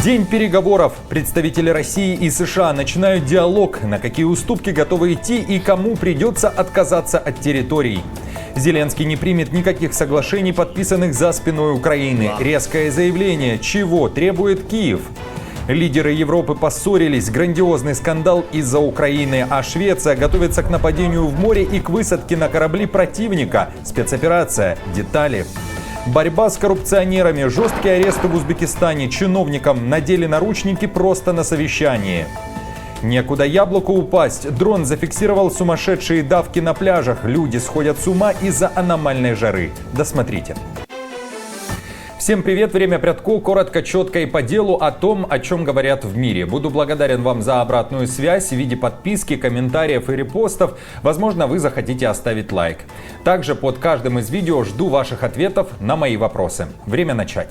День переговоров. Представители России и США начинают диалог, на какие уступки готовы идти и кому придется отказаться от территорий. Зеленский не примет никаких соглашений, подписанных за спиной Украины. Резкое заявление, чего требует Киев. Лидеры Европы поссорились, грандиозный скандал из-за Украины, а Швеция готовится к нападению в море и к высадке на корабли противника. Спецоперация. Детали. Борьба с коррупционерами, жесткие аресты в Узбекистане, чиновникам надели наручники просто на совещании. Некуда яблоку упасть. Дрон зафиксировал сумасшедшие давки на пляжах. Люди сходят с ума из-за аномальной жары. Досмотрите. Всем привет, время Прядко, коротко, четко и по делу о том, о чем говорят в мире. Буду благодарен вам за обратную связь в виде подписки, комментариев и репостов. Возможно, вы захотите оставить лайк. Также под каждым из видео жду ваших ответов на мои вопросы. Время начать.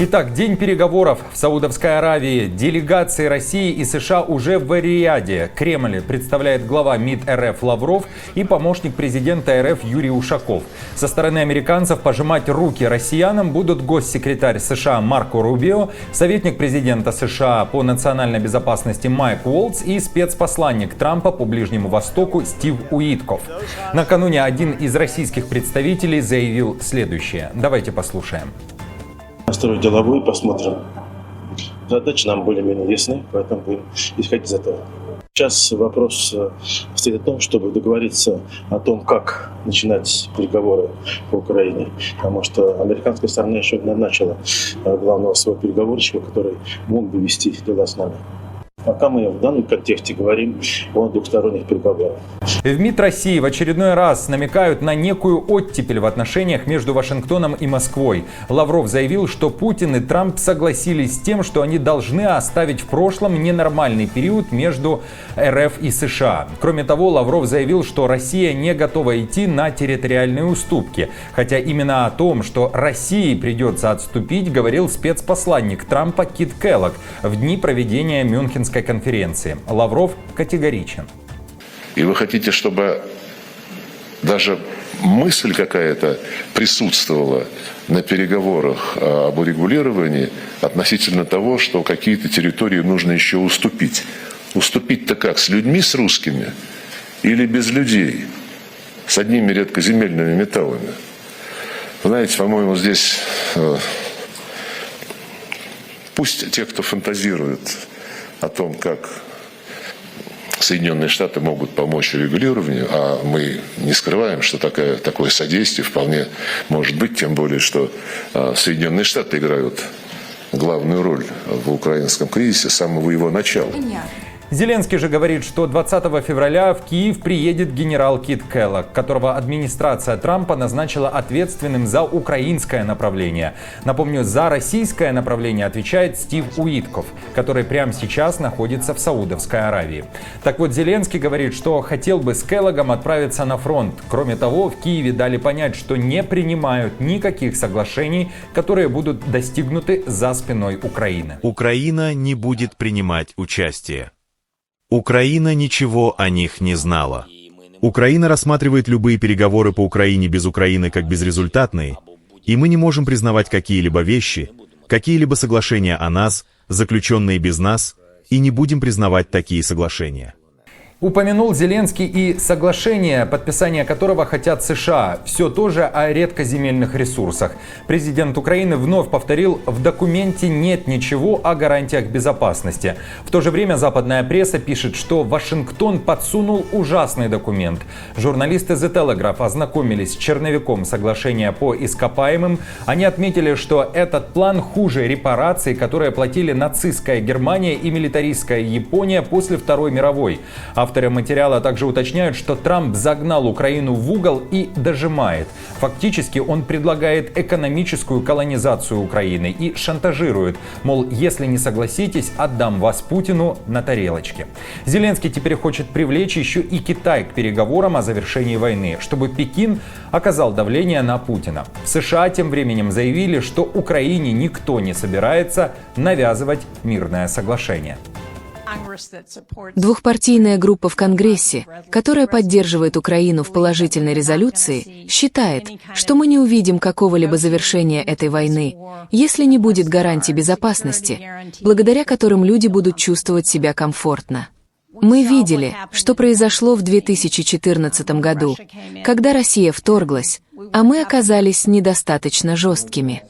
Итак, день переговоров в Саудовской Аравии. Делегации России и США уже в Риаде. Кремль представляет глава МИД РФ Лавров и помощник президента РФ Юрий Ушаков. Со стороны американцев пожимать руки россиянам будут госсекретарь США Марко Рубио, советник президента США по национальной безопасности Майк Уолтс и спецпосланник Трампа по Ближнему Востоку Стив Уитков. Накануне один из российских представителей заявил следующее. Давайте послушаем. Настроить деловую, посмотрим. Задачи нам более-менее ясны, поэтому будем исходить из этого. Сейчас вопрос стоит о том, чтобы договориться о том, как начинать переговоры по Украине. Потому что американская сторона еще не назначила главного своего переговорщика, который мог бы вести дела с нами. Пока мы в данном контексте говорим о двухсторонних переговорах. В МИД России в очередной раз намекают на некую оттепель в отношениях между Вашингтоном и Москвой. Лавров заявил, что Путин и Трамп согласились с тем, что они должны оставить в прошлом ненормальный период между РФ и США. Кроме того, Лавров заявил, что Россия не готова идти на территориальные уступки. Хотя именно о том, что России придется отступить, говорил спецпосланник Трампа Кит Келлог в дни проведения Мюнхенской конференции. Лавров категоричен. И вы хотите, чтобы даже мысль какая-то присутствовала на переговорах об урегулировании относительно того, что какие-то территории нужно еще уступить. Уступить-то как? С людьми, с русскими? Или без людей? С одними редкоземельными металлами? Вы знаете, по-моему, здесь пусть те, кто фантазирует о том, как Соединенные Штаты могут помочь регулированию, а мы не скрываем, что такое содействие вполне может быть, тем более, что Соединенные Штаты играют главную роль в украинском кризисе с самого его начала. Зеленский же говорит, что 20 февраля в Киев приедет генерал Кит Келлог, которого администрация Трампа назначила ответственным за украинское направление. Напомню, за российское направление отвечает Стив Уитков, который прямо сейчас находится в Саудовской Аравии. Так вот, Зеленский говорит, что хотел бы с Келлогом отправиться на фронт. Кроме того, в Киеве дали понять, что не принимают никаких соглашений, которые будут достигнуты за спиной Украины. Украина не будет принимать участие. Украина ничего о них не знала. Украина рассматривает любые переговоры по Украине без Украины как безрезультатные, и мы не можем признавать какие-либо вещи, какие-либо соглашения о нас, заключенные без нас, и не будем признавать такие соглашения. Упомянул Зеленский и соглашение, подписание которого хотят США. Все тоже о редкоземельных ресурсах. Президент Украины вновь повторил, в документе нет ничего о гарантиях безопасности. В то же время западная пресса пишет, что Вашингтон подсунул ужасный документ. Журналисты The Telegraph ознакомились с черновиком соглашения по ископаемым. Они отметили, что этот план хуже репараций, которые платили нацистская Германия и милитаристская Япония после Второй мировой. Авторы материала также уточняют, что Трамп загнал Украину в угол и дожимает. Фактически он предлагает экономическую колонизацию Украины и шантажирует. Мол, если не согласитесь, отдам вас Путину на тарелочке. Зеленский теперь хочет привлечь еще и Китай к переговорам о завершении войны, чтобы Пекин оказал давление на Путина. В США тем временем заявили, что Украине никто не собирается навязывать мирное соглашение. Двухпартийная группа в Конгрессе, которая поддерживает Украину в положительной резолюции, считает, что мы не увидим какого-либо завершения этой войны, если не будет гарантий безопасности, благодаря которым люди будут чувствовать себя комфортно. Мы видели, что произошло в 2014 году, когда Россия вторглась, а мы оказались недостаточно жесткими.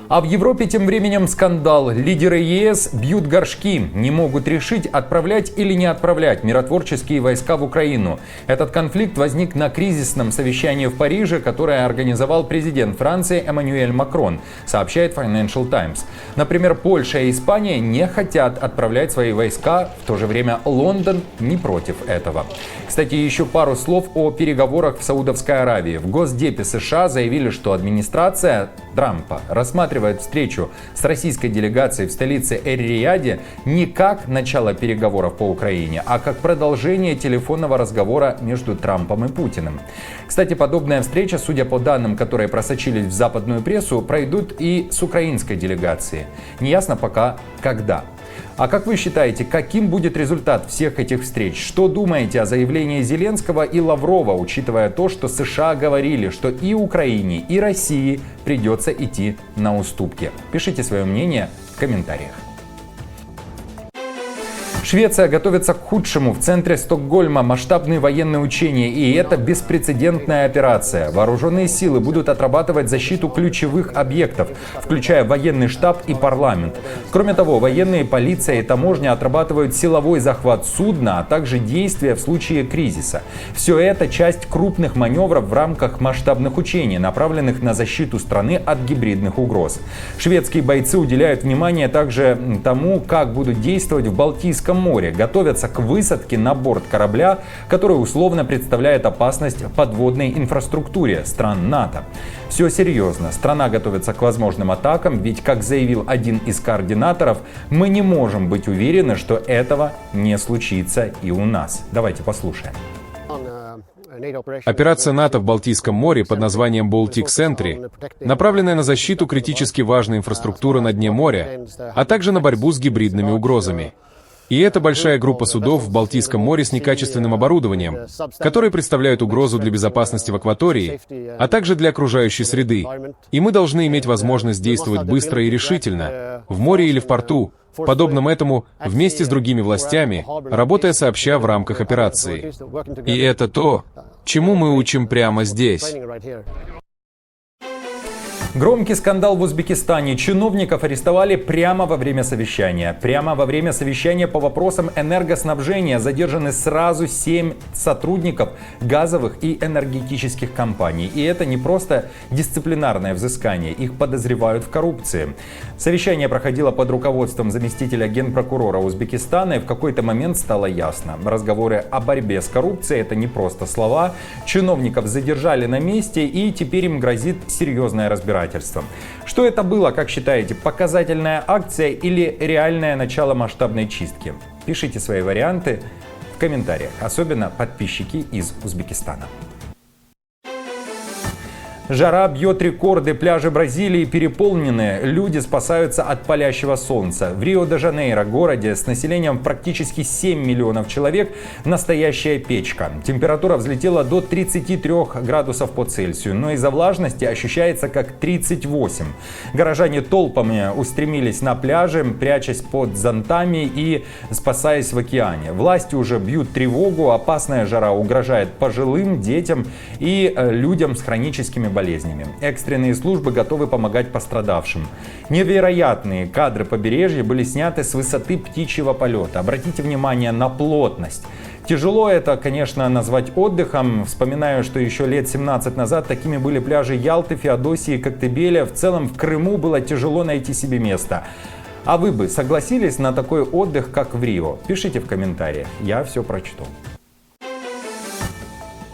А в Европе тем временем скандал. Лидеры ЕС бьют горшки, не могут решить, отправлять или не отправлять миротворческие войска в Украину. Этот конфликт возник на кризисном совещании в Париже, которое организовал президент Франции Эммануэль Макрон, сообщает Financial Times. Например, Польша и Испания не хотят отправлять свои войска, в то же время Лондон не против этого. Кстати, еще пару слов о переговорах в Саудовской Аравии. В Госдепе США заявили, что администрация Трампа рассматривает встречу с российской делегацией в столице Эр-Рияде не как начало переговоров по Украине, а как продолжение телефонного разговора между Трампом и Путиным. Кстати, подобная встреча, судя по данным, которые просочились в западную прессу, пройдут и с украинской делегацией. Неясно пока когда. А как вы считаете, каким будет результат всех этих встреч? Что думаете о заявлении Зеленского и Лаврова, учитывая то, что США говорили, что и Украине, и России придется идти на уступки? Пишите свое мнение в комментариях. Швеция готовится к худшему. В центре Стокгольма масштабные военные учения, и это беспрецедентная операция. Вооруженные силы будут отрабатывать защиту ключевых объектов, включая военный штаб и парламент. Кроме того, военные, полиция и таможня отрабатывают силовой захват судна, а также действия в случае кризиса. Все это часть крупных маневров в рамках масштабных учений, направленных на защиту страны от гибридных угроз. Шведские бойцы уделяют внимание также тому, как будут действовать в Балтийском море, готовятся к высадке на борт корабля, который условно представляет опасность подводной инфраструктуре стран НАТО. Все серьезно. Страна готовится к возможным атакам, ведь, как заявил один из координаторов, мы не можем быть уверены, что этого не случится и у нас. Давайте послушаем. Операция НАТО в Балтийском море под названием Baltic Sentry, направленная на защиту критически важной инфраструктуры на дне моря, а также на борьбу с гибридными угрозами. И это большая группа судов в Балтийском море с некачественным оборудованием, которые представляют угрозу для безопасности в акватории, а также для окружающей среды. И мы должны иметь возможность действовать быстро и решительно, в море или в порту, подобном этому, вместе с другими властями, работая сообща в рамках операции. И это то, чему мы учим прямо здесь. Громкий скандал в Узбекистане. Чиновников арестовали прямо во время совещания. Прямо во время совещания по вопросам энергоснабжения задержаны сразу 7 сотрудников газовых и энергетических компаний. И это не просто дисциплинарное взыскание. Их подозревают в коррупции. Совещание проходило под руководством заместителя генпрокурора Узбекистана. И в какой-то момент стало ясно. Разговоры о борьбе с коррупцией — это не просто слова. Чиновников задержали на месте, и теперь им грозит серьезное разбирательство. Что это было, как считаете, показательная акция или реальное начало масштабной чистки? Пишите свои варианты в комментариях, особенно подписчики из Узбекистана. Жара бьет рекорды, пляжи Бразилии переполнены, люди спасаются от палящего солнца. В Рио-де-Жанейро, городе с населением практически 7 миллионов человек, настоящая печка. Температура взлетела до 33 градусов по Цельсию, но из-за влажности ощущается как 38. Горожане толпами устремились на пляжи, прячась под зонтами и спасаясь в океане. Власти уже бьют тревогу, опасная жара угрожает пожилым, детям и людям с хроническими болезнями. Экстренные службы готовы помогать пострадавшим. Невероятные кадры побережья были сняты с высоты птичьего полета. Обратите внимание на плотность. Тяжело это, конечно, назвать отдыхом. Вспоминаю, что еще лет 17 назад такими были пляжи Ялты, Феодосии, Коктебеля. В целом в Крыму было тяжело найти себе место. А вы бы согласились на такой отдых, как в Рио? Пишите в комментариях, я все прочту.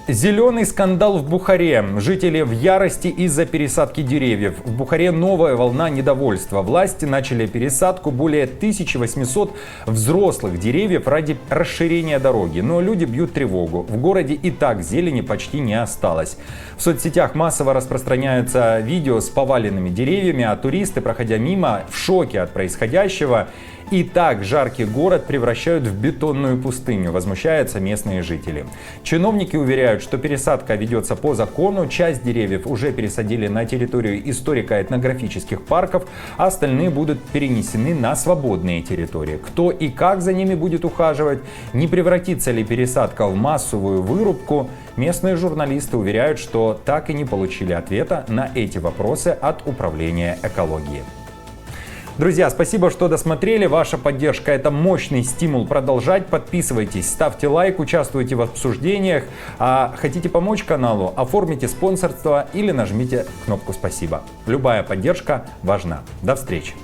Зеленый скандал в Бухаре. Жители в ярости из-за пересадки деревьев. В Бухаре новая волна недовольства. Власти начали пересадку более 1800 взрослых деревьев ради расширения дороги. Но люди бьют тревогу. В городе и так зелени почти не осталось. В соцсетях массово распространяются видео с поваленными деревьями, а туристы, проходя мимо, в шоке от происходящего. И так жаркий город превращают в бетонную пустыню, возмущаются местные жители. Чиновники уверяют, что пересадка ведется по закону, часть деревьев уже пересадили на территорию историко-этнографических парков, а остальные будут перенесены на свободные территории. Кто и как за ними будет ухаживать, не превратится ли пересадка в массовую вырубку, местные журналисты уверяют, что так и не получили ответа на эти вопросы от Управления экологии. Друзья, спасибо, что досмотрели. Ваша поддержка – это мощный стимул продолжать. Подписывайтесь, ставьте лайк, участвуйте в обсуждениях. А хотите помочь каналу, оформите спонсорство или нажмите кнопку «Спасибо». Любая поддержка важна. До встречи.